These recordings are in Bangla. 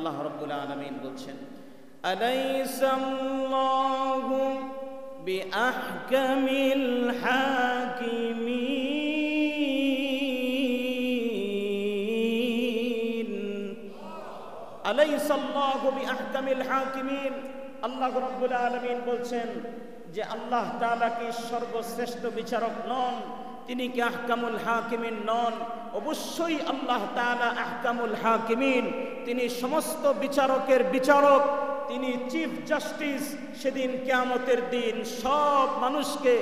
আল্লাহ রাব্বুল আলামিন বলছেন, আলাইসাল্লাহু বিআহকামিল হাকিমিন। আলাইসাল্লাহু বিআহকামিল হাকিমিন। আল্লাহ রাব্বুল আলামিন বলছেন যে আল্লাহ তাআলা কি সর্বশ্রেষ্ঠ বিচারক নন? তিনি কি আহকামুল হাকিমিন নন? অবশ্যই আল্লাহ তাআলা আহকামুল হাকিমিন, তিনি সমস্ত বিচারকের বিচারক, তিনি চিফ জাস্টিস। সেদিন কিয়ামতের দিন সব মানুষকে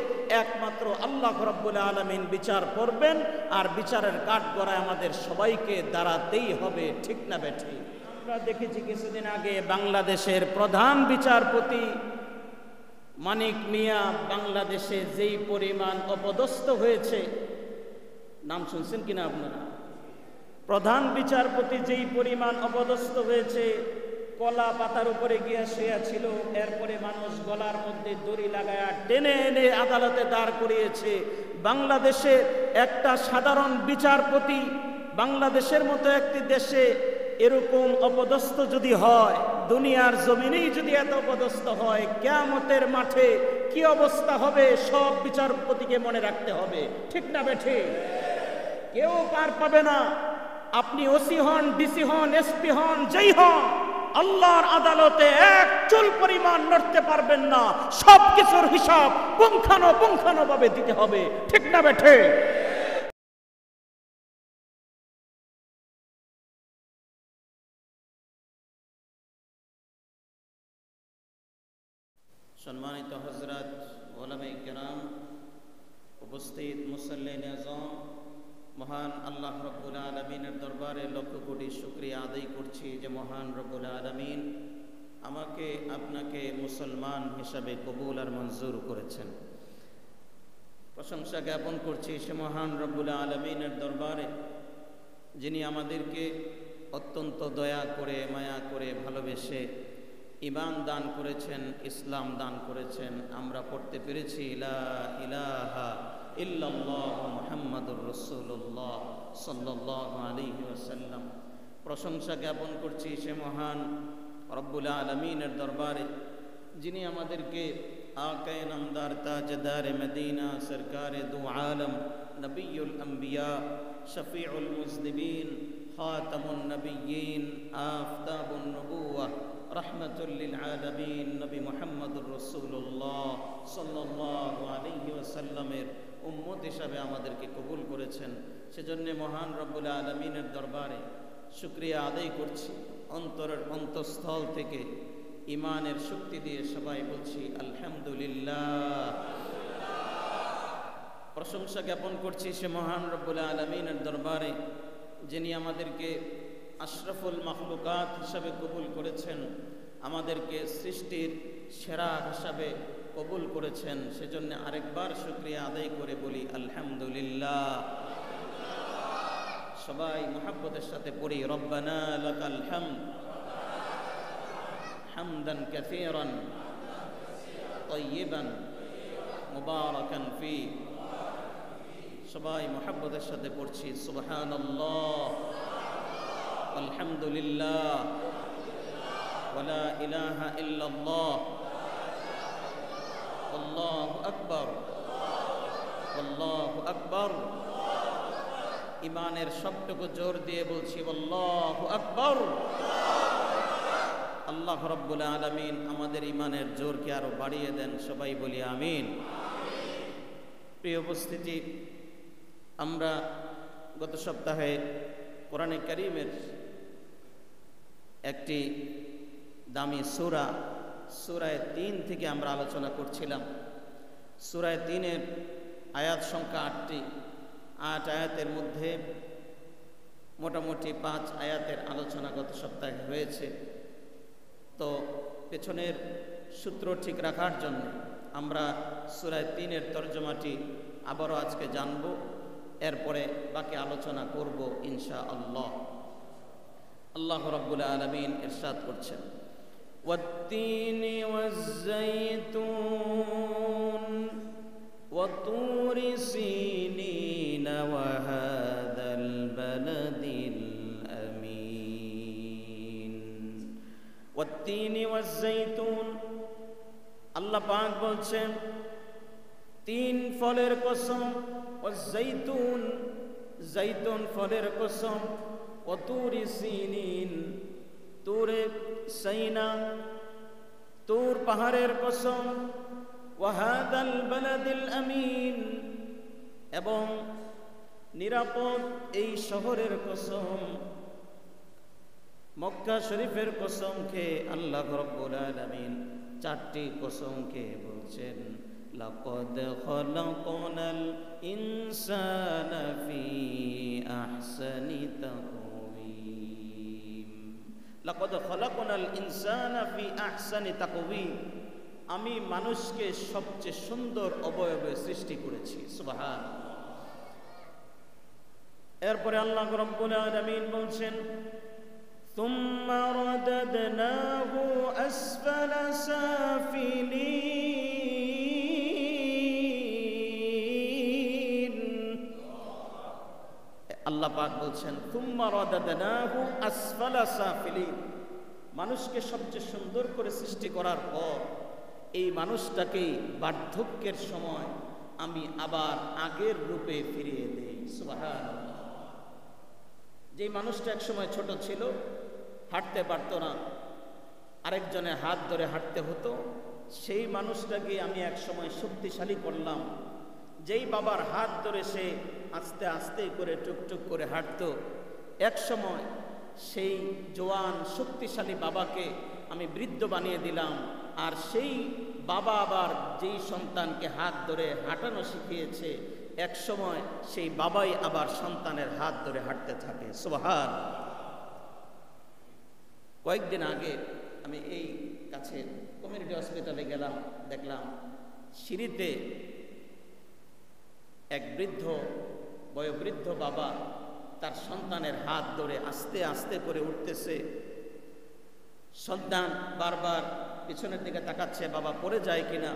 একমাত্র আল্লাহ রাব্বুল আলামিন বিচার করবেন, আর বিচারের কাঠগড়ায় আমাদের সবাইকে দাঁড়াতেই হবে, ঠিক না বেঠি? আমরা দেখেছি কিছুদিন আগে বাংলাদেশের প্রধান বিচারপতি মানিক মিয়া বাংলাদেশে যেই পরিমাণ অপদস্থ হয়েছে, নাম শুনছেন কিনা আপনারা? প্রধান বিচারপতি যেই পরিমাণ অপদস্থ হয়েছে, কলা পাতার উপরে গিয়া শুয়ে ছিল, এরপরে মানুষ গলার মধ্যে দড়ি লাগায়া টেনে এনে আদালতে দাঁড় করিয়েছে। বাংলাদেশে একটা সাধারণ বিচারপতি, বাংলাদেশের মতো একটি দেশে এরকম অপদস্থ যদি হয়, দুনিয়ার জমিনেই যদি এত অপদস্থ হয়, কিয়ামতের মাঠে কি অবস্থা হবে সব বিচারপতিকে মনে রাখতে হবে, ঠিক না বেঠি? কেউ পার পাবে না। আপনি ওসি হন, ডিসি হন, এসপি হন, যেই হন, আল্লাহর আদালতে এক চুল পরিমাণ নড়তে পারবেন না। সব কিছুর হিসাব পুঙ্খানুপুঙ্খানুভাবে দিতে হবে, ঠিক না বেঠি? সম্মানিত হযরত, ওলামায়ে কেরাম, উপস্থিত মুসল্লিন আযম, মহান আল্লাহ রাব্বুল আলামিনের দরবারে লক্ষ কোটি শুকরিয়া আদায় করছি যে মহান রব্বুল আলামিন আমাকে আপনাকে মুসলমান হিসাবে কবুল আর মঞ্জুর করেছেন। প্রশংসা জ্ঞাপন করছি সে মহান রব্বুল আলামিনের দরবারে, যিনি আমাদেরকে অত্যন্ত দয়া করে, মায়া করে, ভালোবেসে ঈমান দান করেছেন, ইসলাম দান করেছেন। আমরা পড়তে পেরেছি লা ইলাহা ইল্লাল্লাহ মুহাম্মাদুর রাসূলুল্লাহ সাল্লাল্লাহু আলাইহি ওয়াসাল্লাম। প্রশংসা জ্ঞাপন করছি সে মহান রব্বুল আলামিনের দরবারে, যিনি আমাদেরকে আকায়ে নামদার তাজদারে মদিনা সরকারে দু আলম নবিয়ুল আম্বিয়া শফিউল মুজনিবিন খাতামুন নবিয়্যিন আফতাবুন নবুওয়াহ রাহমাতুল লিল আলামিন নবী মুহাম্মদুর রাসূলুল্লাহ সাল্লাল্লাহু আলাইহি ওয়াসাল্লামের উম্মত হিসাবে আমাদেরকে কবুল করেছেন। সেজন্য মহান রব্বুল আলামিনের দরবারে শুকরিয়া আদায় করছি। অন্তরের অন্তঃস্থল থেকে ঈমানের শক্তি দিয়ে সবাই বলছি আলহামদুলিল্লাহ। প্রশংসা জ্ঞাপন করছি সে মহান রব্বুল আলামিনের দরবারে, যিনি আমাদেরকে আশরাফুল মাখলুকাত হিসাবে কবুল করেছেন, আমাদেরকে সৃষ্টির সেরা হিসাবে কবুল করেছেন। সেজন্য আরেকবার শুকরিয়া আদায় করে বলি আলহামদুলিল্লাহ। সবাই মুহাব্বতের সাথে পড়ি রব্বানা লাকাল হামদ হামদান কাসীরান তাইয়িবান মুবারাকান ফি। সবাই মুহাব্বতের সাথে পড়ছি সুবহানাল্লাহ আলহামদুলিল্লাহ ওয়ালা ইলাহা ইল্লাল্লাহ আল্লাহু আকবার আল্লাহু আকবার। ঈমানের সবটুকু জোর দিয়ে বলছি আল্লাহু আকবার। আল্লাহ রাব্বুল আলামিন আমাদের ঈমানের জোরকে আরো বাড়িয়ে দেন, সবাই বলি আমিন। প্রিয় উপস্থিতি, আমরা গত সপ্তাহে কোরআনে কারীমের একটি দামি সূরা, সূরা ৩ থেকে আমরা আলোচনা করছিলাম। সূরা ৩-এর আয়াত সংখ্যা ৮টি। ৮ আয়াতের মধ্যে মোটামুটি ৫ আয়াতের আলোচনা গত সপ্তাহে হয়েছে। তো পেছনের সূত্র ঠিক রাখার জন্য আমরা সূরা ৩-এর তরজমাটি আবারও আজকে জানব, এরপরে বাকি আলোচনা করব ইনশাআল্লাহ। আল্লাহ রাব্বুল আলামিন ইরশাদ করছেন, ওয়াত-তিনি ওয়াজ-যাইতুন ওয়া তুরি সিনিন ওয়া হাযাল বালাদিল আমিন। ওয়াত-তিনি ওয়াজ-যাইতুন, আল্লাহ পাক বলছেন তিন ফলের কসম, ওয়াজ-যাইতুন, যাইতুন ফলের কসম, ওয়া-তুরি সিনিন, তুরে সাইনা, তুর পাহাড়ের কসম, ওয়া হাদাল বালাদিল আমিন, এবং নিরাপদ এই শহরের কসম, মক্কা শরীফের কসম খেয়ে আল্লাহ রাব্বুল আলামিন চারটি কসম খেয়ে বলছেন লাকাদ খালাকনাল ইনসানা ফি আহসানি তাকওয়িম, লাকাদ খালাকনাল ইনসানা ফি আহসানি তাকওয়িম, আমি মানুষকে সবচেয়ে সুন্দর অবয়বে সৃষ্টি করেছি। সুবহানাল্লাহ। এরপরে আল্লাহ রাব্বুল আলামিন বলছেন সুম্মা রাদাদনাহু আসফালা সাফিলিন, আল্লাহ পাক বলছেন সুম্মা রাদাদনাহু আসফালা সাফিলিন, মানুষকে সবচেয়ে সুন্দর করে সৃষ্টি করার পর এই মানুষটাকে বার্ধক্যের সময় আমি আবার আগের রূপে ফিরিয়ে দেই। সুবহানাল্লাহ। যে মানুষটা এক সময় ছোট ছিল, হাঁটতে পারতো না, আরেকজনের হাত ধরে হাঁটতে হতো, সেই মানুষটাকে আমি এক সময় শক্তিশালী করলাম। যেই বাবার হাত ধরে সে আস্তে আস্তে করে টুকটুক করে হাঁটতো, এক সময় সেই জোয়ান শক্তিশালী বাবাকে আমি বৃদ্ধ বানিয়ে দিলাম। আর সেই বাবা আবার যেই সন্তানকে হাত ধরে হাঁটানো শিখিয়েছে, এক সময় সেই বাবাই আবার সন্তানের হাত ধরে হাঁটতে থাকে। সুবহানাল্লাহ। কয়েকদিন আগে আমি এই কাছে কমিউনিটি হসপিটালে গেলাম, দেখলাম সিঁড়িতে এক বয়োবৃদ্ধ বাবা তার সন্তানের হাত ধরে আস্তে আস্তে করে উঠতেছে। সন্তান বারবার পিছনের দিকে তাকাচ্ছে, বাবা পড়ে যায় কিনা,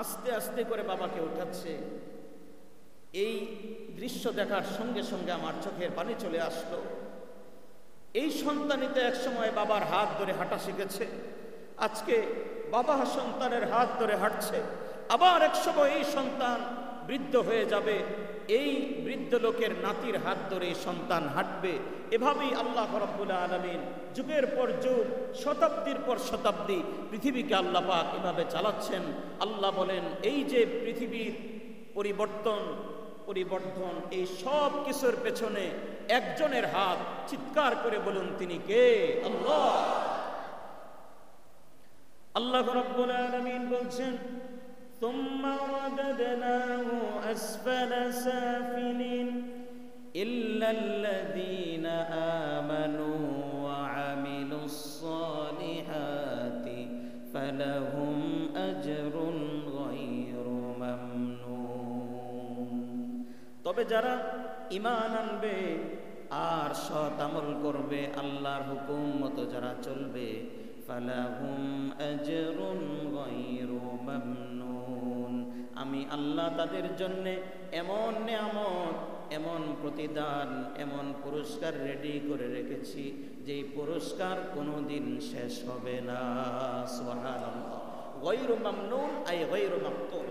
আস্তে আস্তে করে বাবাকে উঠাচ্ছে। এই দৃশ্য দেখার সঙ্গে সঙ্গে আমার চোখের পানি চলে আসলো। এই সন্তানই তো এক সময় বাবার হাত ধরে হাঁটা শিখেছে, আজকে বাবা সন্তানের হাত ধরে হাঁটছে। আবার এক সময় এই সন্তান বৃদ্ধ হয়ে যাবে, এই বৃদ্ধ লোকের নাতির হাত ধরে সন্তান হাঁটবে। এভাবেই আল্লাহ রাব্বুল আলামিন যুগের পর যুগ, শতাব্দীর পর শতাব্দী পৃথিবীকে আল্লাহ পাক এভাবে চালাচ্ছেন। আল্লাহ বলেন এই যে পৃথিবীর পরিবর্তন এই সব কিছুর পেছনে একজনের হাত। চিৎকার করে বলুন তিনি কে? আল্লাহ। আল্লাহ রাব্বুল আলামিন বলছেন সুম্মা রাদাদনাহু আসফালা সাফিলিন ইল্লাল্লাযীনা আমানু ওয়া আমিলুস সালিহাতি ফালাহুম আজরুন গায়রু মামনুন, তবে যারা ঈমান আনবে আর সৎ আমল করবে, আল্লাহর হুকুম মতো যারা চলবে, ফালাহুম আজরুন গায়রু মামনুন, আমি আল্লাহ তাদের জন্য এমন নিয়ামত, এমন প্রতিদান, এমন পুরস্কার রেডি করে রেখেছি যেই পুরস্কার কোনোদিন শেষ হবে না। সুবহানাল্লাহ। গায়রু মামনুন আই গায়রু মাকতুল।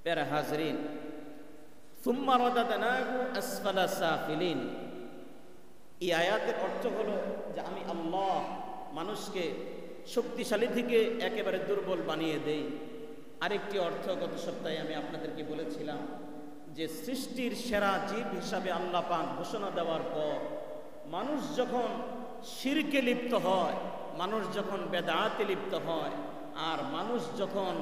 প্যারা হাজরিন, সুম্মা রাদাদনাহু আসফালা সাফিলিন, এই আয়াতের অর্থ হলো যে আমি আল্লাহ মানুষকে শক্তিশালী থেকে একেবারে দুর্বল বানিয়ে দেই। আরেকটি অর্থ গত সপ্তাহে আমি আপনাদেরকে বলেছিলাম যে সৃষ্টির সেরা জীব হিসাবে আল্লাহ পাক ঘোষণা দেওয়ার পর মানুষ যখন শিরকে লিপ্ত হয়, মানুষ যখন বেদাতে লিপ্ত হয়, আর মানুষ যখন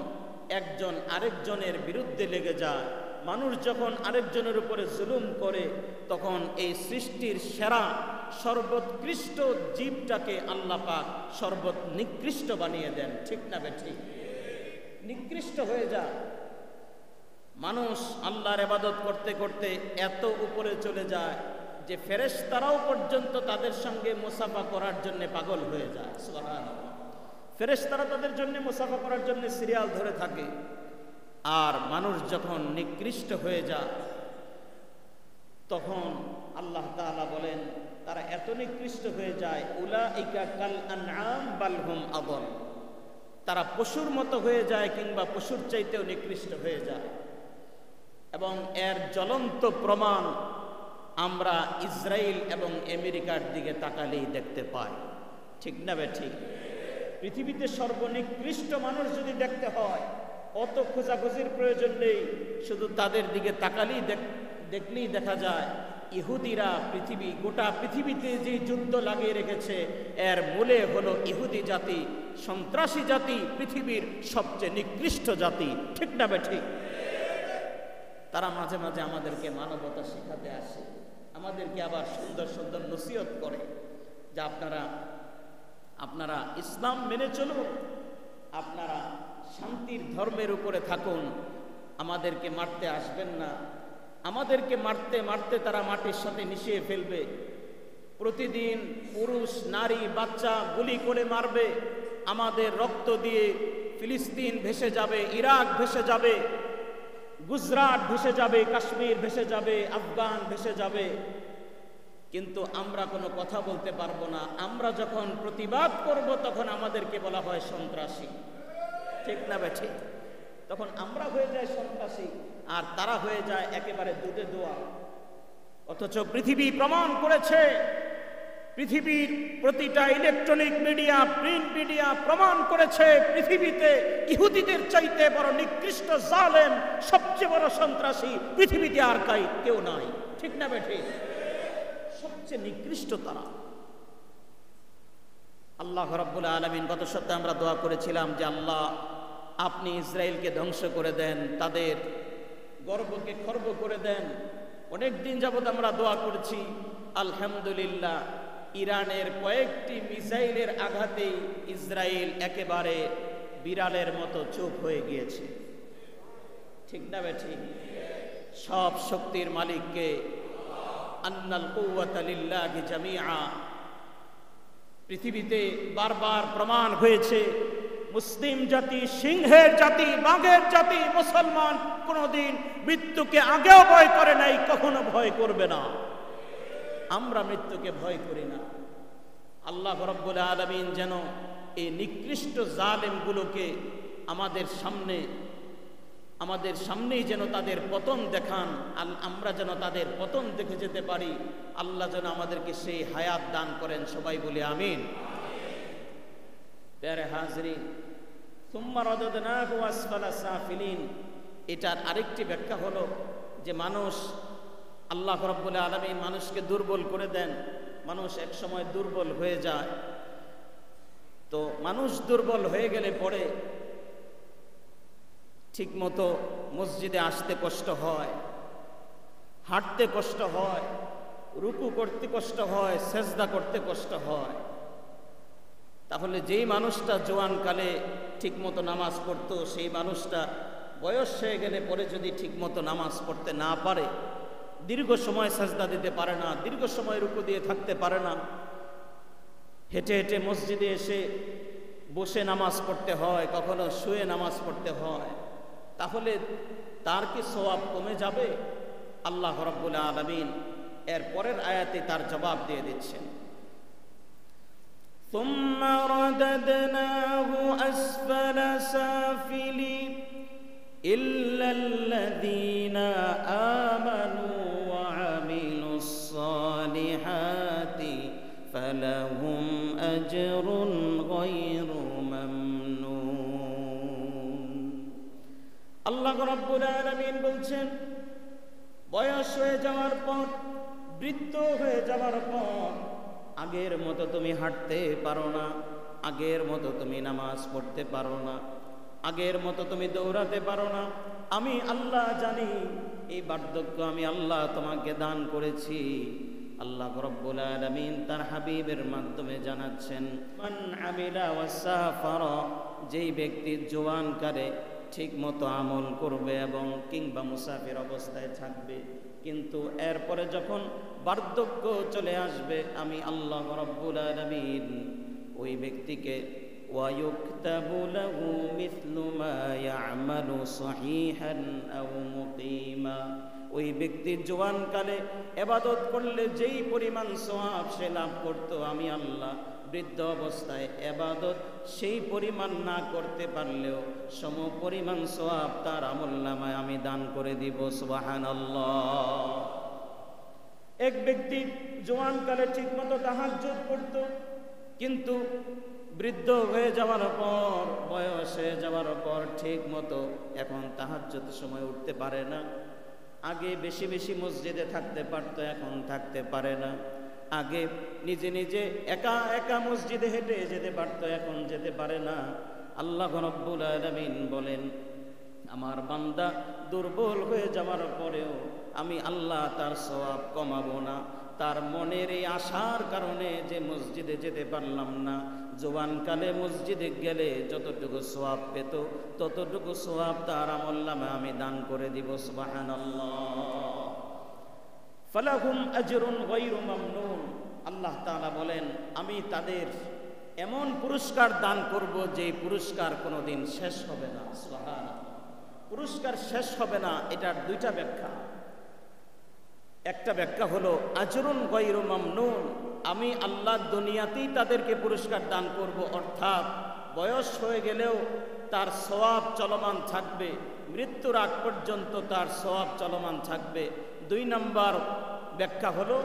একজন আরেকজনের বিরুদ্ধে লেগে যায়, মানুষ যখন আরেকজনের উপরে জুলুম করে, তখন এই সৃষ্টির সেরা সর্বোৎকৃষ্ট জীবটাকে আল্লাহ পাক নিকৃষ্ট বানিয়ে দেন। ঠিক না বেঠিক? নিকৃষ্ট হয়ে যায়। মানুষ আল্লাহর ইবাদত করতে করতে এত উপরে চলে যায় যে ফেরেশতারাও পর্যন্ত তাদের সঙ্গে মুসাফা করার জন্য পাগল হয়ে যায়। সুবহানাল্লাহ। ফেরেশতারা তাদের জন্য মুসাফা করার জন্য সিরিয়াল ধরে থাকে। আর মানুষ যখন নিকৃষ্ট হয়ে যায়, তখন আল্লাহ তাআলা বলেন তারা এত নিকৃষ্ট হয়ে যায়, উলাইকা কাল আনআম বাল হুম আদল, তারা পশুর মতো হয়ে যায় কিংবা পশুর চাইতেও নিকৃষ্ট হয়ে যায়। এবং এর জ্বলন্ত প্রমাণ আমরা ইসরায়েল এবং আমেরিকার দিকে তাকালেই দেখতে পাই, ঠিক না ঠিক? পৃথিবীতে সর্বনিকৃষ্ট মানুষ যদি দেখতে হয় অত খোঁজাখুঁজির প্রয়োজন নেই, শুধু তাদের দিকে তাকালেই দেখলেই দেখা যায় ইহুদিরা গোটা পৃথিবীতে যে যুদ্ধ লাগিয়ে রেখেছে এর মূলে হলো ইহুদি জাতি, সন্ত্রাসী জাতি, পৃথিবীর সবচেয়ে নিকৃষ্ট জাতি, ঠিক না ঠিক? তারা মাঝে মাঝে আমাদেরকে মানবতা শেখাতে আসে, আমাদেরকে আবার সুন্দর সুন্দর নসিহত করে যে আপনারা ইসলাম মেনে চলুন, আপনারা শান্তির ধর্মের উপরে থাকুন, আমাদেরকে মারতে আসবেন না। আমাদেরকে মারতে মারতে তারা মাটির সাথে মিশিয়ে ফেলবে। প্রতিদিন পুরুষ নারী বাচ্চা গুলি করে মারবে, আমাদের রক্ত দিয়ে ফিলিস্তিন ভেসে যাবে, ইরাক ভেসে যাবে, গুজরাট ভেসে যাবে, কাশ্মীর ভেসে যাবে, আফগান ভেসে যাবে। কিন্তু আমরা কোনো কথা বলতে পারবো না। আমরা যখন প্রতিবাদ করব তখন আমাদেরকে বলা হয় সন্ত্রাসী, ঠিক না ঠিক? তখন আমরা হয়ে যাই সন্ত্রাসী আর তারা হয়ে যায় একেবারে দুধে দোয়া। অথচ পৃথিবী প্রমাণ করেছে, পৃথিবীর প্রতিটা ইলেকট্রনিক মিডিয়া, প্রিন্ট মিডিয়া প্রমাণ করেছে পৃথিবীতে ইহুদিদের চাইতে বড় নিকৃষ্ট জালেম, সবচেয়ে বড় সন্ত্রাসী পৃথিবীতে আর কেউ নাই, ঠিক না ঠিক? সবচেয়ে নিকৃষ্ট তারা। আল্লাহ রাব্বুল আলামিন, গত সপ্তাহে আমরা দোয়া করেছিলাম যে আল্লাহ আপনি ইসরায়েলকে ধ্বংস করে দেন, তাদের গর্বকে খর্ব করে দেন। অনেক দিন যাবত আমরা দোয়া করেছি, আলহামদুলিল্লাহ ইরানের কয়েকটি মিসাইলের আঘাতেই ইসরায়েল একেবারে বিড়ালের মতো চুপ হয়ে গিয়েছে, ঠিক না ঠিক? সব শক্তির মালিককে, আন্নাল কুওয়াতা লিল্লাহি জামিআ। পৃথিবীতে বারবার প্রমাণ হয়েছে মুসলিম জাতি সিংহের জাতি, বাঘের জাতি। মুসলমান কোনোদিন মৃত্যুকে আগেও ভয় করে নাই, কখনো ভয় করবে না। আমরা মৃত্যুকে ভয় করি না। আল্লাহ রাব্বুল আলামিন যেন এই নিকৃষ্ট জালেমগুলোকে আমাদের সামনেই যেন তাদের পতন দেখান, আমরা যেন তাদের পতন দেখে যেতে পারি। আল্লাহ যেন আমাদেরকে সেই হায়াত দান করেন, সবাই বলি আমিন। প্যারে হাজরিন, সুম্মা রাদাদনাহু আসফালা সাফিলিন। এটার আরেকটি ব্যাখ্যা হলো যে মানুষ, আল্লাহ রাব্বুল আলামিন মানুষকে দুর্বল করে দেন, মানুষ এক সময় দুর্বল হয়ে যায়। তো মানুষ দুর্বল হয়ে গেলে পরে ঠিক মতো মসজিদে আসতে কষ্ট হয়, হাঁটতে কষ্ট হয়, রুকু করতে কষ্ট হয়, সেজদা করতে কষ্ট হয়। তাহলে যেই মানুষটা জোয়ানকালে ঠিক মতো নামাজ পড়তো, সেই মানুষটা বয়স হয়ে গেলে পরে যদি ঠিক মতো নামাজ পড়তে না পারে, দীর্ঘ সময় সেজদা দিতে পারে না, দীর্ঘ সময় রুকু দিয়ে থাকতে পারে না, হেঁটে হেঁটে মসজিদে এসে বসে নামাজ পড়তে হয়, কখনো শুয়ে নামাজ পড়তে হয়, তাহলে তার কি সওয়াব কমে যাবে? আল্লাহ রাব্বুল আলামিন এর পরের আয়াতে তার জবাব দিয়ে দিচ্ছেন, সুম্মা রাদাদনাহু আসফালা সাফিলিন ইল্লাল্লাযীনা আমানু ওয়া আমিলুস সালিহাতি ফালাহুম আজরুন গায়রু মামনুন। আল্লাহ রাব্বুল আলামিন বলছেন, বয়স হয়ে যাওয়ার পর, বৃদ্ধ হয়ে যাওয়ার পর আগের মতো তুমি হাঁটতে পারো না, আগের মতো তুমি নামাজ পড়তে পারো না, আগের মতো তুমি দৌড়াতে পারো না। আমি আল্লাহ জানি এই বার্ধক্য আমি আল্লাহ তোমাকে দান করেছি। আল্লাহ রাব্বুল আলামিন তার হাবিবের মাধ্যমে জানাচ্ছেন, মান আমিলা ওয়াসাফারা, যেই ব্যক্তি জওয়ানকালে ঠিক মতো আমল করবে এবং কিংবা মুসাফির অবস্থায় থাকবে, কিন্তু এরপরে যখন বার্ধক্য চলে আসবে, আমি আল্লাহ রাব্বুল আলামিন ওই ব্যক্তিকে ওয়ায়ুকতাবু লাহু মিসলু মা ইয়ামালু সহিহান আও মুকিমা, ওই ব্যক্তি জওয়ানকালে ইবাদত করলে যেই পরিমাণ সওয়াব সে লাভ করত, আমি আল্লাহ বৃদ্ধ অবস্থায় ইবাদত সেই পরিমাণ না করতে পারলেও সম পরিমাণ সওয়াব তার আমলনামায় আমি দান করে দিব। সুবহানাল্লাহ। এক ব্যক্তি জওয়ানকালে ঠিকমতো তাহাজ্জুদ পড়ত, কিন্তু বৃদ্ধ হয়ে যাওয়ার পর, বয়স হয়ে যাওয়ার পর ঠিক মতো এখন তাহাজ্জুদ সময় উঠতে পারে না। আগে বেশি বেশি মসজিদে থাকতে পারত, এখন থাকতে পারে না। আগে নিজে নিজে একা একা মসজিদে হেঁটে যেতে পারত, এখন যেতে পারে না। আল্লাহ রাব্বুল আলামিন বলেন, আমার বান্দা দুর্বল হয়ে যাওয়ার পরেও আমি আল্লাহ তার সওয়াব কমাবো না। তার মনের এই আশার কারণে যে মসজিদে যেতে পারলাম না, জওয়ানকালে মসজিদে গেলে যতটুকু সওয়াব পেত ততটুকু সওয়াব তার আমলনামায় আমি দান করে দিব। সুবহানাল্লাহ। ফালাহুম আজরুন গায়রু মামনুন। আল্লাহ তাআলা বলেন, আমি তাদের এমন পুরস্কার দান করব যে পুরস্কার কোনোদিন শেষ হবে না। সুবহানাল্লাহ। পুরস্কার শেষ হবে না, এটার দুইটা ব্যাখ্যা। একটা ব্যাখ্যা হলো আজরুন গায়রু মামনুন, আমি আল্লাহ দুনিয়াতেই তাদেরকে পুরস্কার দান করব, অর্থাৎ বয়স হয়ে গেলেও তার সওয়াব চলমান থাকবে, মৃত্যুর আগ পর্যন্ত তার সওয়াব চলমান থাকবে। দুই নম্বর ব্যাখ্যা হলো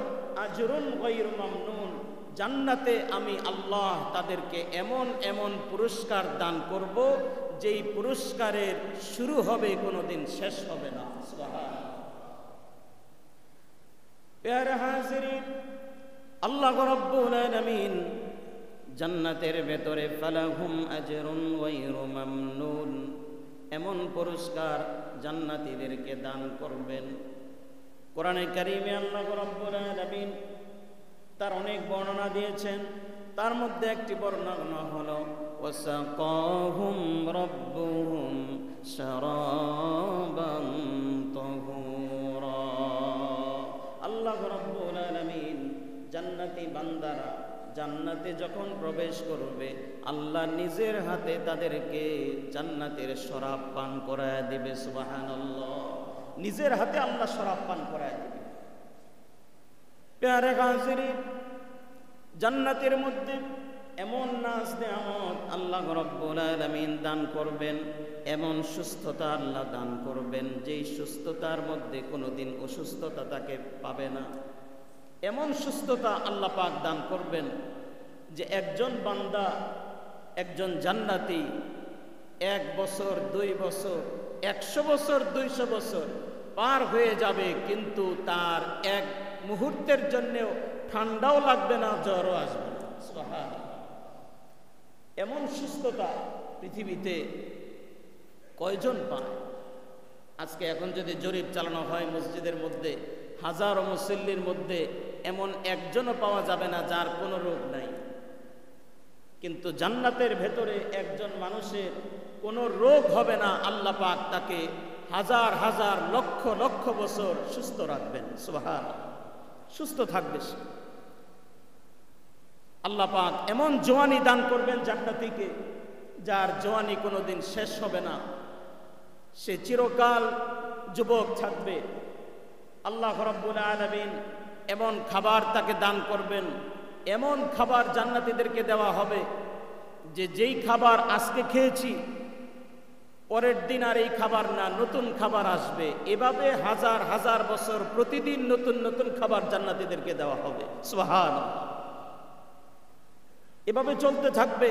আজরুন গায়রু মামনুন, জান্নাতে আমি আল্লাহ তাদেরকে এমন এমন পুরস্কার দান করব যেই পুরস্কারের শুরু হবে, কোনোদিন শেষ হবে না। সুবহানাল্লাহ। প্যারা হাজিরিন, আল্লাহ রাব্বুল আলামিন জান্নাতের ভেতরে ফালাহুম আজরুন গায়রু মামনুন, এমন পুরস্কার জান্নাতীদেরকে দান করবেন। কোরআনে কারীমে আল্লাহ রাব্বুল আলামিন তার অনেক বর্ণনা দিয়েছেন, তার মধ্যে একটি বর্ণনা হলো ওয়াসাকাহুম রাব্বুহুম শারাবান তাহুরা। আল্লাহ রাব্বুল আলামিন জান্নাতি বান্দারা জান্নাতে যখন প্রবেশ করবে, আল্লাহ নিজের হাতে তাদেরকে জান্নাতের শরাব পান করায় দিবে। সুবহানাল্লাহ। নিজের হাতে আল্লাহ শরাব পান করায় দিবে। প্যারে হাজিরিন, জান্নাতের মধ্যে এমন নাজ নেয়ামত আল্লাহ রাব্বুল আলামিন দান করবেন, এমন সুস্থতা আল্লাহ দান করবেন যেই সুস্থতার মধ্যে কোনোদিন অসুস্থতা তাকে পাবে না। এমন সুস্থতা আল্লাহ পাক দান করবেন যে একজন বান্দা, একজন জান্নাতি 1 বছর 2 বছর 100 বছর 200 বছর পার হয়ে যাবে, কিন্তু তার এক মুহূর্তের জন্যেও ঠান্ডাও লাগবে না, জ্বরও আসবে না। সুবহানাল্লাহ। এমন সুস্থতা পৃথিবীতে কয়জন পায়? আজকে এখন যদি জরিপ চালানো হয় মসজিদের মধ্যে, হাজারো মুসল্লির মধ্যে এমন একজনও পাওয়া যাবে না যার কোনো রোগ নাই। কিন্তু জান্নাতের ভেতরে একজন মানুষের কোনো রোগ হবে না, আল্লাহ পাক তাকে হাজার হাজার লক্ষ লক্ষ বছর সুস্থ রাখবেন। সুবহানাল্লাহ। সুস্থ থাকবে সে। আল্লাহ পাক এমন জওয়ানি দান করবেন জান্নাতীকে, যার জওয়ানি কোনোদিন শেষ হবে না, সে চিরকাল যুবক থাকবে। আল্লাহ রাব্বুল আলামিন এমন খাবার তাকে দান করবেন, এমন খাবার জান্নাতীদেরকে দেওয়া হবে যে যেই খাবার আজকে খেয়েছি পরের দিন আর এই খাবার না, নতুন খাবার আসবে। এভাবে হাজার হাজার বছর প্রতিদিন নতুন নতুন খাবার জান্নাতীদেরকে দেওয়া হবে। সুবহানাল্লাহ। এভাবে চলতে থাকবে।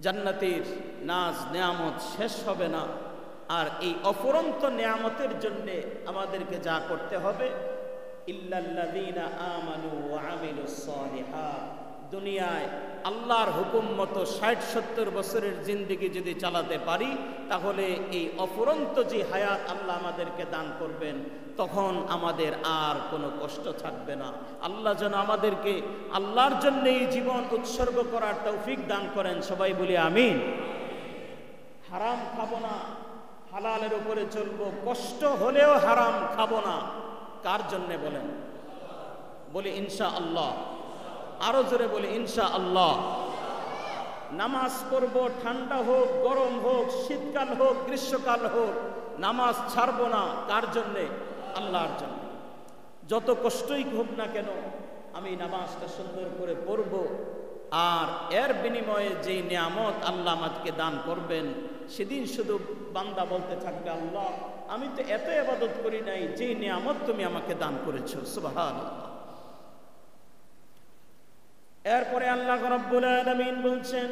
জান্নাতের নাজ নেয়ামত শেষ হবে না। আর এই অফুরন্ত নেয়ামতের জন্য আমাদেরকে যা করতে হবে, ইল্লাল্লাযীনা আমানু ওয়া আমিলুস সালিহাত, দুনিয়ায় আল্লাহর হুকুম মতো 60-70 বছরের জিন্দেগি যদি চালাতে পারি, তাহলে এই অফুরন্ত যে হায়াত আল্লাহ আমাদেরকে দান করবেন, তখন আমাদের আর কোনো কষ্ট থাকবে না। আল্লাহ যেন আমাদেরকে আল্লাহর জন্য এই জীবন উৎসর্গ করার তৌফিক দান করেন। সবাই বলি আমিন। হারাম খাবো না, হালালের উপরে চলবো, কষ্ট হলেও হারাম খাবো না। কার জন্যে বলেন? বলি ইনশাআল্লাহ। আরো জোরে বলি ইনশাআল্লাহ। নামাজ পড়বো, ঠান্ডা হোক, গরম হোক, শীতকাল হোক, গ্রীষ্মকাল হোক, নামাজ ছাড়বো না। কার জন্যে? আল্লাহর জন্য। যত কষ্টই হোক না কেন আমি নামাজটা সুন্দর করে পড়ব, আর এর বিনিময়ে যেই নিয়ামত আল্লাহ আমাকে দান করবেন, সেদিন শুধু বান্দা বলতে থাকবে, আল্লাহ আমি তো এত ইবাদত করি নাই, যেই নিয়ামত তুমি আমাকে দান করেছো, সুবহানাল্লাহ। এরপরে আল্লাহ রাব্বুল আলামিন বলছেন,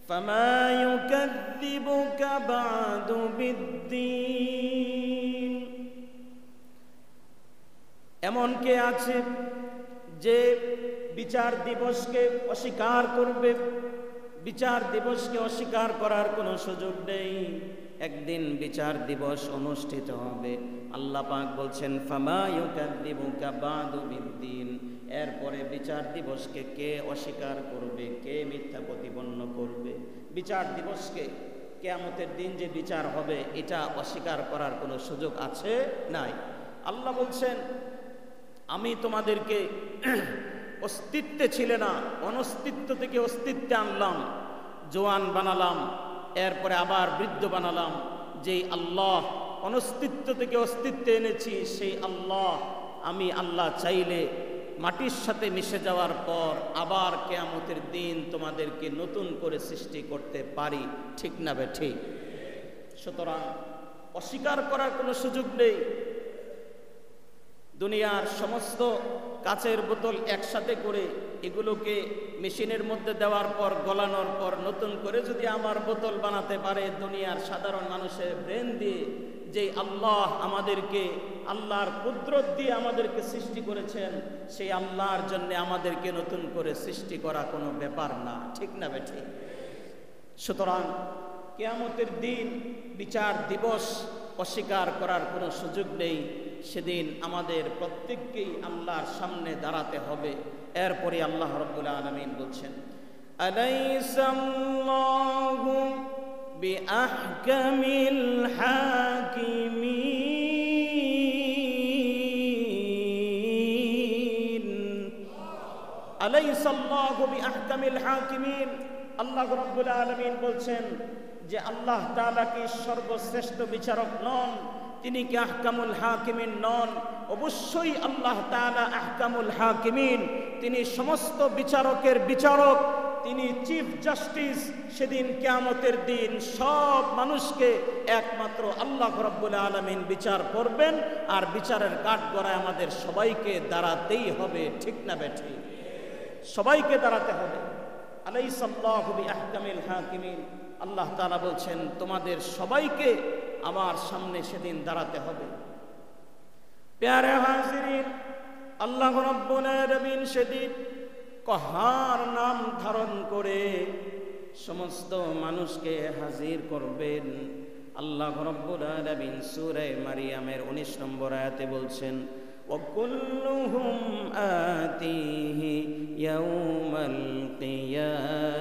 ফামা ইউকাযযিবুকা বা'দু বিদ্দীন। এমন কে আছে যে বিচার দিবসকে অস্বীকার করবে? বিচার দিবসকে অস্বীকার করার কোনো সুযোগ নেই। একদিন বিচার দিবস অনুষ্ঠিত হবে। আল্লাহ পাক বলছেন, ফামা ইউকাযযিবুকা বা'দু বিদ্দীন। এরপরে বিচার দিবসকে কে অস্বীকার করবে, কে মিথ্যা প্রতিপন্ন করবে? বিচার দিবসকে, কিয়ামতের দিন যে বিচার হবে, এটা অস্বীকার করার কোনো সুযোগ আছে? নাই। আল্লাহ বলছেন, আমি তোমাদেরকে অস্তিত্বে ছিলে না, অনস্তিত্ব থেকে অস্তিত্বে আনলাম, জোয়ান বানালাম, এরপরে আবার বৃদ্ধ বানালাম। যেই আল্লাহ অনস্তিত্ব থেকে অস্তিত্বে এনেছি, সেই আল্লাহ, আমি আল্লাহ চাইলে মাটির সাথে মিশে যাওয়ার পর আবার কিয়ামতের দিন তোমাদেরকে নতুন করে সৃষ্টি করতে পারি। ঠিক না বে ঠিক? সুতরাং অস্বীকার করার কোনো সুযোগ নেই। দুনিয়ার সমস্ত কাচের বোতল একসাথে করে এগুলোকে মেশিনের মধ্যে দেওয়ার পর, গলানোর পর নতুন করে যদি আমার বোতল বানাতে পারে দুনিয়ার সাধারণ মানুষের ব্রেন দিয়ে, যে আল্লাহ আমাদেরকে, আল্লাহর কুদরত দিয়ে আমাদেরকে সৃষ্টি করেছেন, সেই আল্লাহর জন্য আমাদেরকে নতুন করে সৃষ্টি করা কোনো ব্যাপার না। ঠিক না বে ঠিক? সুতরাং কিয়ামতের দিন বিচার দিবস অস্বীকার করার কোনো সুযোগ নেই। সেদিন আমাদের প্রত্যেককেই আল্লাহর সামনে দাঁড়াতে হবে। এরপরে আল্লাহ রাব্বুল আলামিন বলছেন, আলাইসাল্লাহু বিআহকামিল হাকিমিন। আলাইসাল্লাহু বিআহকামিল হাকিমিন। আল্লাহ রাব্বুল আলামিন বলছেন যে আল্লাহ তাআলা কি সর্বশ্রেষ্ঠ বিচারক নন? তিনি কি আহকামুল হাকিমিন নন? অবশ্যই আল্লাহ তাআলা আহকামুল হাকিমিন। তিনি সমস্ত বিচারকের বিচারক, তিনি চিফ জাস্টিস। সেদিন কিয়ামতের দিন সব মানুষকে একমাত্র আল্লাহ রাব্বুল আলামিন বিচার করবেন, আর বিচারের কাঠগড়ায় আমাদের সবাইকে দাঁড়াতেই হবে। ঠিক না বেঠি? সবাইকে দাঁড়াতে হবে। আলাইসাল্লাহু বিআহকামিল হাকিমিন। আল্লাহ তাআলা বলছেন, তোমাদের সবাইকে আমার সামনে সেদিন দাঁড়াতে হবে। প্যারে হাজিরিন, আল্লাহ রাব্বুল আলামিন সেদিন কহার নাম ধারণ করে সমস্ত মানুষকে হাজির করবেন। আল্লাহ রাব্বুল আলামিন সূরা মারিয়ামের 19 নম্বর আয়াতে বলছেন, وَكُلُّهُمْ آتِيهِ يَوْمَ الْقِيَامَةِ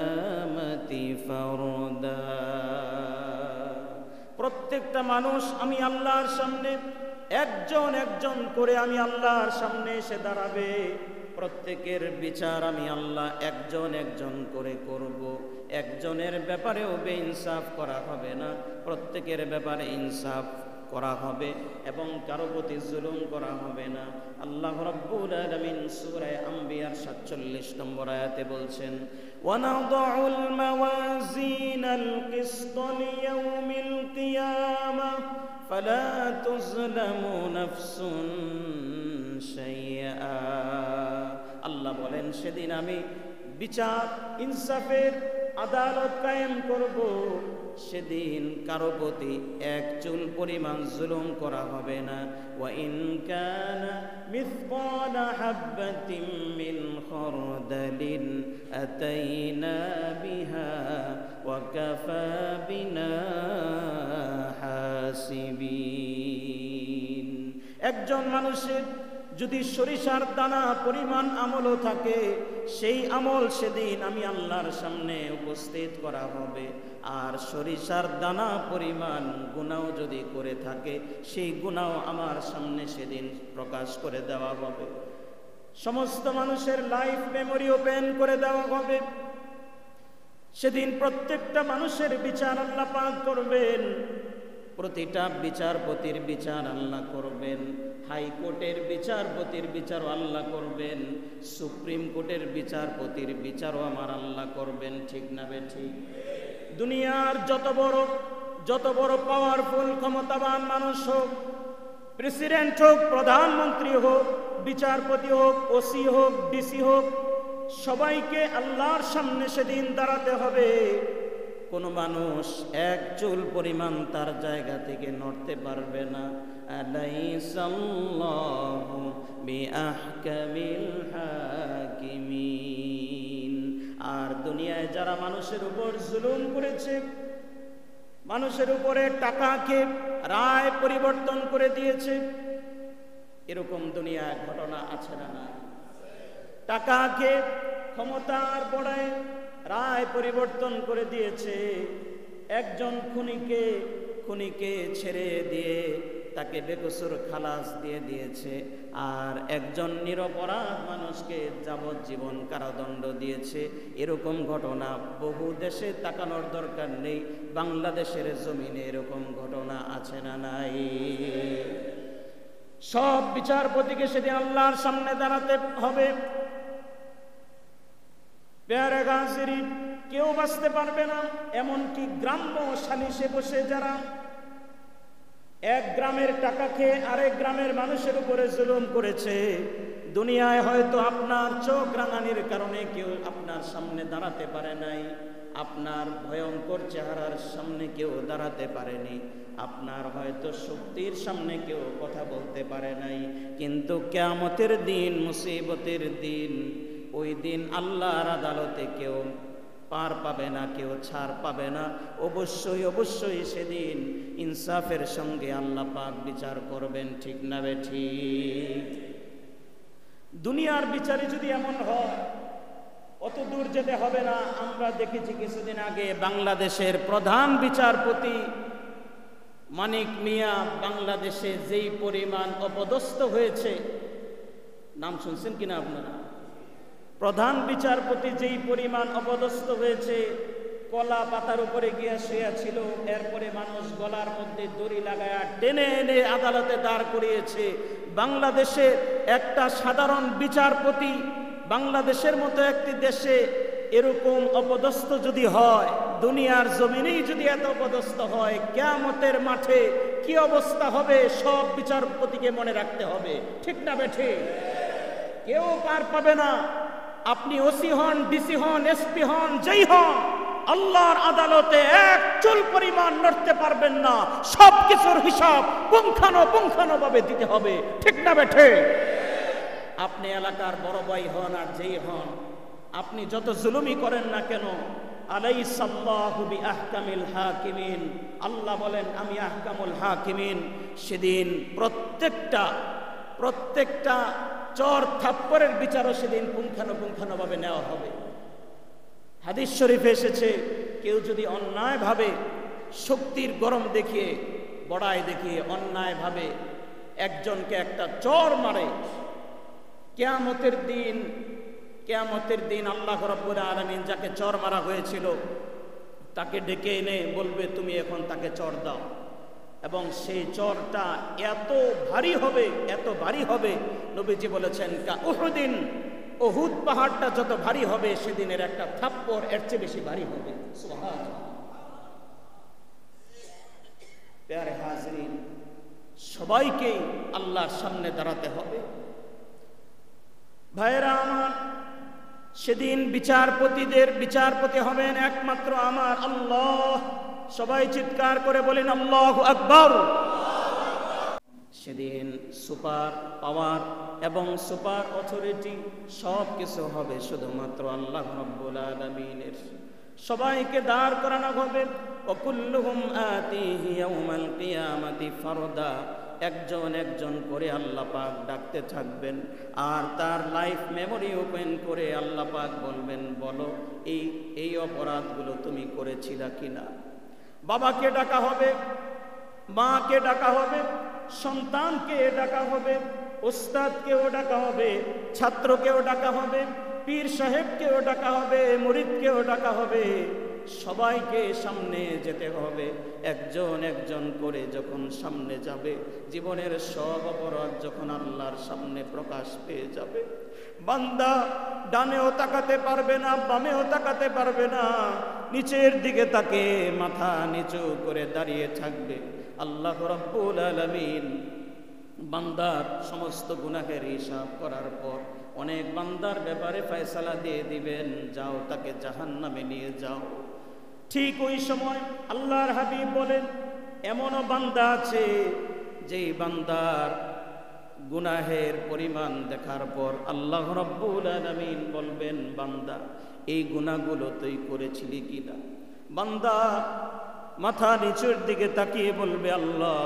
فَرْدًا। প্রত্যেকটা মানুষ আমি আল্লাহর সামনে একজন একজন করে আমি আল্লাহর সামনে এসে দাঁড়াবে। প্রত্যেকের বিচার আমি আল্লাহ একজন একজন করে করব। একজনের ব্যাপারেও বেইনসাফ করা হবে না, প্রত্যেকের ব্যাপারে ইনসাফ করা হবে এবং কারো প্রতি জুলুম করা হবে না। আল্লাহ রাব্বুল আলামিন সূরা আম্বিয়ার 47 নম্বর আয়াতে বলছেন, ওয়ানাদাউল মাওয়াজিনাল কিসত লিয়াউমিল কিয়ামাহ ফালা তুযলামু নাফসুন শাইআ। আল্লাহ বলেন, সেদিন আমি বিচার ইনসাফের আদালত কায়েম করব। সেদিন কারো প্রতি এক চুল পরিমাণ জুলুম করা হবে না। ওয়া ইন কানা মিসকালা হাববাতিন মিন খারদালিন আতাইনা বিহা ওয়া কাফা বিনা হাসিবিন। একজন মানুষের যদি সরিষার দানা পরিমাণ আমলও থাকে, সেই আমল সেদিন আমি আল্লাহর সামনে উপস্থিত করা হবে। আর সরিষার দানা পরিমাণ গুনাহ যদি করে থাকে, সেই গুনাহ আমার সামনে সেদিন প্রকাশ করে দেওয়া হবে। সমস্ত মানুষের লাইফ মেমোরি ওপেন করে দেওয়া হবে। সেদিন প্রত্যেকটা মানুষের বিচার আল্লাহ পাক করবেন। প্রতিটা বিচারপতির বিচার আল্লাহ করবেন, হাইকোর্টের বিচারপতির বিচারও আল্লাহ করবেন, সুপ্রিম কোর্টের বিচারপতির বিচারও আমার আল্লাহ করবেন। ঠিক না বেঠিক? দুনিয়ার যত বড় পাওয়ারফুল ক্ষমতাবান মানুষ হোক, প্রেসিডেন্ট হোক, প্রধানমন্ত্রী হোক, বিচারপতি হোক, ওসি হোক, ডিসি হোক, সবাইকে আল্লাহর সামনে সেদিন দাঁড়াতে হবে। কোনো মানুষ এক চুল পরিমাণ তার জায়গা থেকে নড়তে পারবে না। আলাইসাল্লাহু বিআহকামিল হাকিমিন। আর দুনিয়ায় যারা মানুষের উপর জুলুম করেছে, মানুষের উপরে টাকাকে রায় পরিবর্তন করে দিয়েছে, এরকম দুনিয়ায় ঘটনা আছে না? না, টাকাকে ক্ষমতার বড়ায় রায় পরিবর্তন করে দিয়েছে। একজন খুনিকে ছেড়ে দিয়ে তাকে বেকসুর খালাস দিয়ে দিয়েছে, আর একজন নিরপরাধ মানুষকে যাবজ্জীবন কারাদণ্ড দিয়েছে। এরকম ঘটনা বহু দেশে তাকানোর দরকার নেই, বাংলাদেশের জমিনে এরকম ঘটনা আছে না নাই? সব বিচারপতিকে সেদিন আল্লাহর সামনে দাঁড়াতে হবে। পেয়ারে গাছিরি, কেউ বাঁচতে পারবে না। এমনকি গ্রাম্য সালিশে বসে যারা এক গ্রামের টাকা খেয়ে আরেক গ্রামের মানুষের উপরে জুলুম করেছে, দুনিয়ায় হয়তো আপনার চোখ রাঙানির কারণে কেউ আপনার সামনে দাঁড়াতে পারে নাই, আপনার ভয়ঙ্কর চেহারার সামনে কেউ দাঁড়াতে পারেনি, আপনার হয়তো শক্তির সামনে কেউ কথা বলতে পারে নাই, কিন্তু কিয়ামতের দিন, মুসিবতের দিন, ওই দিন আল্লাহর আদালতে কেউ পার পাবে না, কেউ ছাড় পাবে না। অবশ্যই সেদিন ইনসাফের সঙ্গে আল্লাহ পাক বিচার করবেন। ঠিক না বেঠিক? দুনিয়ার বিচারে যদি এমন হয়, অত দূর যেতে হবে না। আমরা দেখেছি কিছুদিন আগে বাংলাদেশের প্রধান বিচারপতি মানিক মিয়া বাংলাদেশে যেই পরিমাণ অপদস্থ হয়েছে, নাম শুনছেন কিনা আপনারা? প্রধান বিচারপতি যেই পরিমাণ অপদস্থ হয়েছে, কলা পাতার উপরে গিয়া শুয়ে ছিল, এরপরে মানুষ গলার মধ্যে দড়ি লাগায়া টেনে এনে আদালতে দাঁড় করিয়েছে। বাংলাদেশে একটা সাধারণ বিচারপতি, বাংলাদেশের মতো একটি দেশে এরকম অপদস্থ যদি হয়, দুনিয়ার জমিনেই যদি এত অপদস্থ হয়, কিয়ামতের মাঠে কি অবস্থা হবে সব বিচারপতিকে মনে রাখতে হবে। ঠিক না বেঠিক? কেউ পার পাবে না। আপনি ওসি হন, ডিসি হন, এসপি হন, যেই হন, আল্লাহর আদালতে এক চুল পরিমাণ নড়তে পারবেন না। সব কিছুর হিসাব পুঙ্খানুপুঙ্খানুভাবে দিতে হবে। ঠিক না বেঠে? আপনি এলাকার বড় ভাই হন আর যেই হন, আপনি যত জুলুমি করেন না কেন, আলাইসাল্লাহু বিআহকামিল হাকিমিন, আল্লাহ বলেন আমি আহকামুল হাকিমিন। সেদিন প্রত্যেকটা চর থাপ্পড়ের বিচারও সেদিন পুঙ্খানুপুঙ্খানুভাবে নেওয়া হবে। হাদিস শরীফে এসেছে, কেউ যদি অন্যায়ভাবে শক্তির গরম দেখিয়ে, বড়াই দেখিয়ে অন্যায়ভাবে একজনকে একটা চর মারে, কিয়ামতের দিন আল্লাহ রাব্বুল আলামিন যাকে চর মারা হয়েছিল তাকে ডেকে এনে বলবে, তুমি এখন তাকে চর দাও। এবং সেই চরটা এত ভারী হবে, নবীজি বলেছেন কা উহুদিন, উহুদ পাহাড়টা যত ভারী হবে, সেদিনের একটা থাপ্পড় এর চেয়ে বেশি ভারী হবে। সুবহানাল্লাহ। প্যারে হাজরিন, সবাইকে আল্লাহর সামনে দাঁড়াতে হবে। ভাইরা আমার, সেদিন বিচারপতি হবেন একমাত্র আমার আল্লাহ। সবাই চিৎকার করে বলেন আল্লাহু আকবার। সেদিন সুপার পাওয়ার এবং সুপার অথরিটি সব কিছু হবে শুধুমাত্র আল্লাহ রাব্বুল আলামিনের। সবাইকে দাঁড় করানো হবে। ওয়াকুল্লুহুম আতিহি ইয়াউমাল কিয়ামাতি ফারদা। একজন করে আল্লাহ পাক ডাকতে থাকবেন, আর তার লাইফ মেমোরি ওপেন করে আল্লাহ পাক বলবেন, বলো এই অপরাধগুলো তুমি করেছিলা কিনা। বাবাকে ডাকা হবে, মাকে ডাকা হবে, সন্তানকে ডাকা হবে, উস্তাদকেও ডাকা হবে, ছাত্রকেও ডাকা হবে, পীর সাহেবকেও ডাকা হবে, মুরিদকেও ডাকা হবে। সবাইকে সামনে যেতে হবে। একজন একজন করে যখন সামনে যাবে, জীবনের সব অপরাধ যখন আল্লাহর সামনে প্রকাশ পেয়ে যাবে, বান্দা ডানেও তাকাতে পারবে না, বামেও তাকাতে পারবে না, নিচের দিকে তাকে মাথা নিচু করে দাঁড়িয়ে থাকবে। আল্লাহ রাব্বুল আলামিন বান্দার সমস্ত গুনাহের হিসাব করার পর অনেক বান্দার ব্যাপারে ফয়সালা দিয়ে দিবেন, যাও তাকে জাহান্নামে নিয়ে যাও। ঠিক ওই সময় আল্লাহর হাবিব বলেন, এমনও বান্দা আছে যেই বান্দার গুনাহের পরিমাণ দেখার পর আল্লাহ রাব্বুল আলামিন বলবেন, বান্দা এই গুনাহগুলো তুই করেছিলি কিনা? বান্দা মাথা নিচের দিকে তাকিয়ে বলবে, আল্লাহ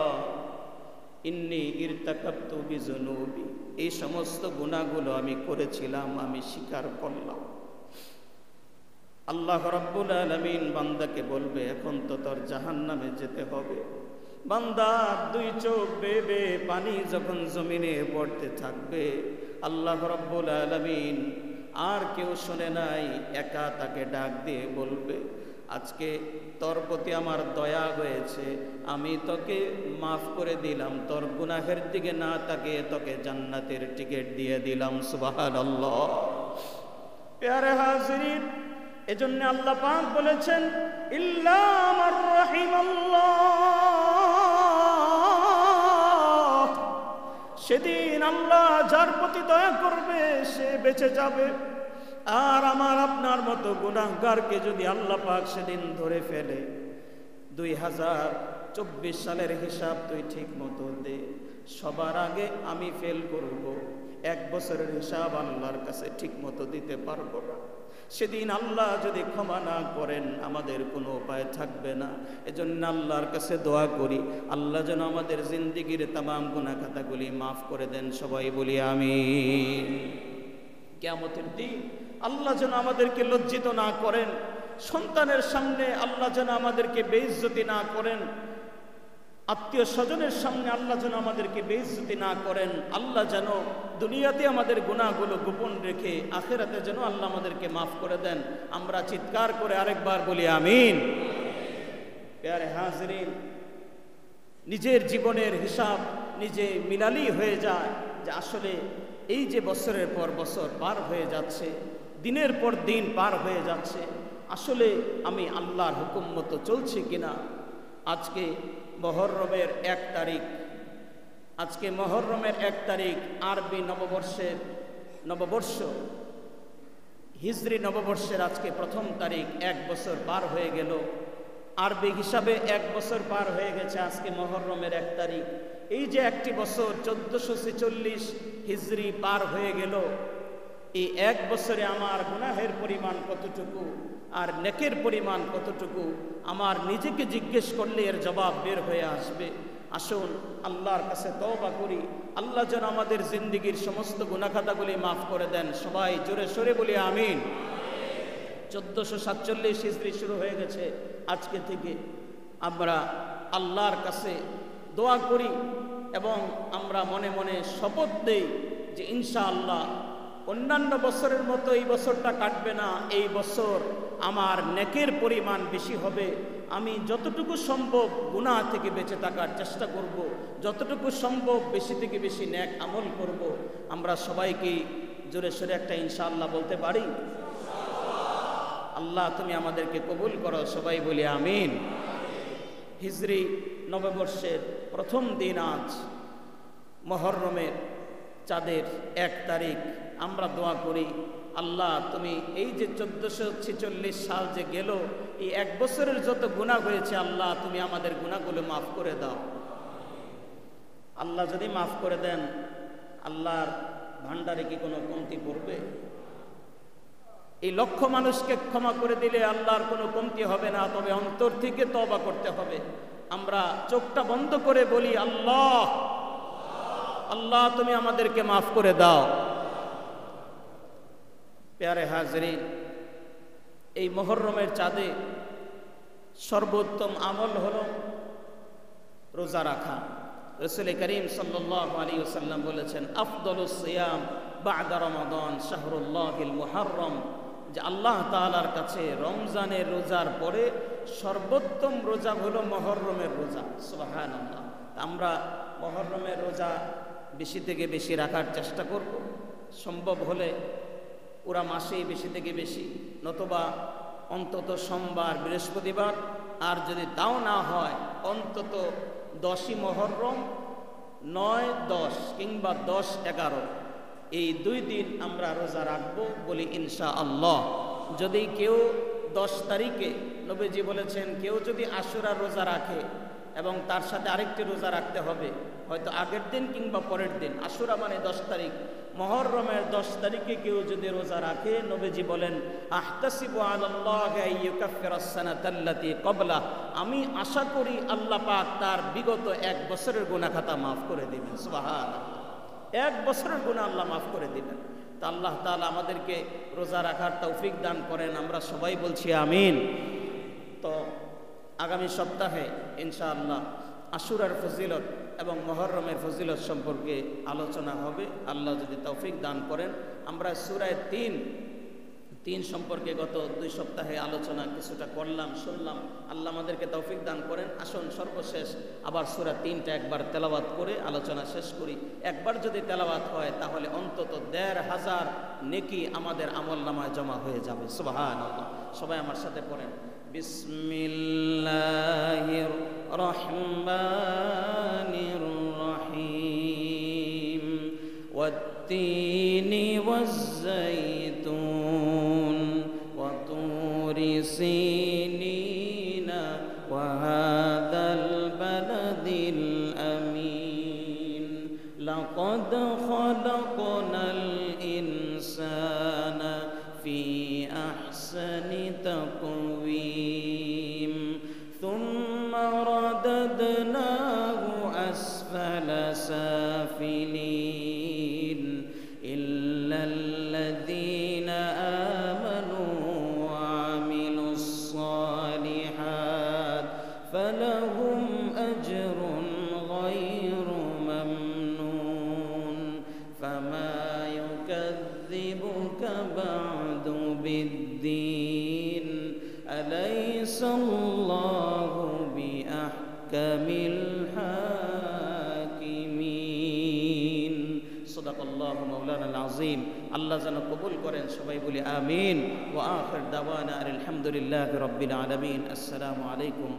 ইন্নী ইরতাকাবতু বিযুনুবি, এই সমস্ত গুনাহগুলো আমি করেছিলাম, আমি স্বীকার করলাম। আল্লাহ রাব্বুল আলামিন বান্দাকে বলবে, এখন তো তোর জাহান্নামে যেতে হবে। বান্দা দুই চোখ বেয়ে বেয়ে পানি যখন জমিনে পড়তে থাকবে, আল্লাহ রাব্বুল আলামিন আর কেউ শুনে নাই, একা তাকে ডাক দিয়ে বলবে, আজকে তোর প্রতি আমার দয়া হয়েছে, আমি তোকে মাফ করে দিলাম, তোর গুনাহের দিকে না তাকিয়ে তোকে জান্নাতের টিকিট দিয়ে দিলাম। সুবহানাল্লাহ। প্যারে হাজিরিন, এজন্য আল্লাহ পাক বলেছেন, ইল্লা মান রাহিমাল্লাহ, সেদিন আল্লাহ যার প্রতি দয়া করবে সে বেঁচে যাবে। আর আমার আপনার মতো গুনাহগারকে যদি আল্লাহ পাক সেদিন ধরে ফেলে, 2024 সালের হিসাব তুই ঠিক মতো দে, সবার আগে আমি ফেল করব, 1 বছরের হিসাব আল্লাহর কাছে ঠিক মতো দিতে পারবো না। সেদিন আল্লাহ যদি ক্ষমা না করেন আমাদের কোনো উপায় থাকবে না। এজন্য আল্লাহর কাছে দোয়া করি, আল্লাহ যেন আমাদের জিন্দেগির তামাম গুনাহ খাতাগুলি মাফ করে দেন। সবাই বলি আমিন। কিয়ামতের দিন আল্লাহ যেন আমাদেরকে লজ্জিত না করেন, সন্তানের সামনে আল্লাহ যেন আমাদেরকে বেইজ্জতি না করেন, আত্মীয় স্বজনের সামনে আল্লাহ যেন আমাদেরকে বেইজ্জতি না করেন। আল্লাহ যেন দুনিয়াতে আমাদের গুনাহগুলো গোপন রেখে আখিরাতে যেন আল্লাহ আমাদেরকে মাফ করে দেন। আমরা চিৎকার করে আরেকবার বলি আমিন। প্যারে হাজিরিন, নিজের জীবনের হিসাব নিজে মিলালি হয়ে যায় যে আসলে এই যে বছরের পর বছর পার হয়ে যাচ্ছে, দিনের পর দিন পার হয়ে যাচ্ছে, আসলে আমি আল্লাহর হুকুম মতো চলছি কিনা। আজকে মুহররমের 1 তারিখ, আজকে মুহররমের 1 তারিখ আরবি নববর্ষ, হিজরি নববর্ষের আজকে প্রথম তারিখ। 1 বছর পার হয়ে গেল, আরবি হিসাবে 1 বছর পার হয়ে গেছে আজকে মুহররমের 1 তারিখ। এই যে একটি বছর 1446 হিজরি পার হয়ে গেল, এই 1 বছরে আমার গুনাহের পরিমাণ কতটুকু আর নেকের পরিমাণ কতটুকু, আমার নিজেকে জিজ্ঞেস করলে এর জবাব বের হয়ে আসবে। আসুন আল্লাহর কাছে তওবা করি, আল্লাহ যেন আমাদের জিন্দেগির সমস্ত গুনাহ খাতাগুলি মাফ করে দেন। সবাই জোরে সোরে বলি আমিন। 1447 হিজরি শুরু হয়ে গেছে আজকে থেকে। আমরা আল্লাহর কাছে দোয়া করি এবং আমরা মনে মনে শপথ দেই যে ইনশাআল্লাহ অন্যান্য বছরের মতো এই বছরটা কাটবে না, এই বছর আমার নেকের পরিমাণ বেশি হবে। আমি যতটুকু সম্ভব গুনাহ থেকে বেঁচে থাকার চেষ্টা করব, যতটুকু সম্ভব বেশি থেকে বেশি নেক আমল করব। আমরা সবাইকে জোরে সোরে একটা ইনশাআল্লাহ বলতে পারি? আল্লাহ তুমি আমাদেরকে কবুল করো। সবাই বলি আমিন। হিজরি নববর্ষের প্রথম দিন আজ, মুহররমের চাঁদের 1 তারিখ। আমরা দোয়া করি, আল্লাহ তুমি এই যে 1446 সাল যে গেল, এই 1 বছরের যত গুনাহ হয়েছে আল্লাহ তুমি আমাদের গুনাহগুলো মাফ করে দাও। আল্লাহ যদি মাফ করে দেন, আল্লাহর ভান্ডারে কি কোনো কমতি পড়বে? এই লক্ষ মানুষকে ক্ষমা করে দিলে আল্লাহর কোনো কমতি হবে না, তবে অন্তর থেকে তওবা করতে হবে। আমরা চোখটা বন্ধ করে বলি, আল্লাহ আল্লাহ তুমি আমাদেরকে মাফ করে দাও। প্যারে হাজরিন, এই মুহররমের চাঁদে সর্বোত্তম আমল হলো রোজা রাখা। রাসূল করিম সাল্লাল্লাহু আলাইহি ওয়াসাল্লাম বলেছেন, আফদলুস সিয়াম বা'দা রমাদান শাহরুল্লাহিল মুহররম। যে আল্লাহ তাআলার কাছে রমজানের রোজার পরে সর্বোত্তম রোজা হলো মুহররমের রোজা। সুবহানাল্লাহ। আমরা মুহররমের রোজা বেশি থেকে বেশি রাখার চেষ্টা করব, সম্ভব হলে পুরা মাসেই বেশি থেকে বেশি, নতুবা অন্তত সোমবার বৃহস্পতিবার, আর যদি তাও না হয় অন্তত 10ই মুহররম, 9, 10 কিংবা 10, 11 এই 2 দিন আমরা রোজা রাখবো বলি ইনশাআল্লাহ। যদি কেউ 10 তারিখে, নবীজি বলেছেন কেউ যদি আশুরার রোজা রাখে এবং তার সাথে আরেকটি রোজা রাখতে হবে, হয়তো আগের দিন কিংবা পরের দিন, আশুরা মানে 10 তারিখ, মুহররমের 10 তারিখে কেউ যদি রোজা রাখে, নবীজি বলেন আহতাসিবু আলাল্লাহি আইয়ুকাফিরাস সানাতাল্লাতী ক্বাবলা, আমি আশা করি আল্লাহ পাক তার বিগত 1 বছরের গুনাহ খাতা মাফ করে দিবেন। সুবহানাল্লাহ। 1 বছরের গুনাহ আল্লাহ মাফ করে দিবেন। তা আল্লাহ তাআলা আমাদেরকে রোজা রাখার তৌফিক দান করেন, আমরা সবাই বলছি আমিন। তো আগামী সপ্তাহে ইনশাআল্লাহ আশুরার ফজিলত এবং মুহররমের ফজিলত সম্পর্কে আলোচনা হবে, আল্লাহ যদি তৌফিক দান করেন। আমরা সূরা 3 সম্পর্কে গত 2 সপ্তাহে আলোচনা কিছুটা করলাম, শুনলাম, আল্লাহ আমাদেরকে তৌফিক দান করেন। আসুন সর্বশেষ আবার সূরা 3টা একবার তেলাওয়াত করে আলোচনা শেষ করি। একবার যদি তেলাওয়াত হয় তাহলে অন্তত 1500 নেকি আমাদের আমলনামায় জমা হয়ে যাবে। সুবহানাল্লাহ। সবাই আমার সাথে পড়েন, বিসমিল্লাহির রহমানির রহিম, ওয়াত-তিনি ওয়াজ-যাইতুন ওয়া তুরি সিনিনা ওয়া হাযাল বালাদিল আমিন, লাকাদ খালাকনাল ইনসানা ফি আহসানি তাকওয়িম, সুম্মা রাদাদনাহু আসফালা সাফিলিন, ইল্লাল্লাযীনা আমানু ওয়া আমিলুস সালিহাত ফালাহুম আজরুন গায়রু মামনুন, ফামা ইউকাযযিবুকা বা'দু বিদ্দীন, আলাইসাল্লাহু বিআহকামিল হাকিমিন। সাদাকাল্লাহু মাওলানাল আযীম। আল্লাহ যেন কবুল করেন, সবাই বলি আমিন। ওয়া আখির দাওয়ানা আলহামদুলিল্লাহি রাব্বিল আলামিন। আসসালামু আলাইকুম।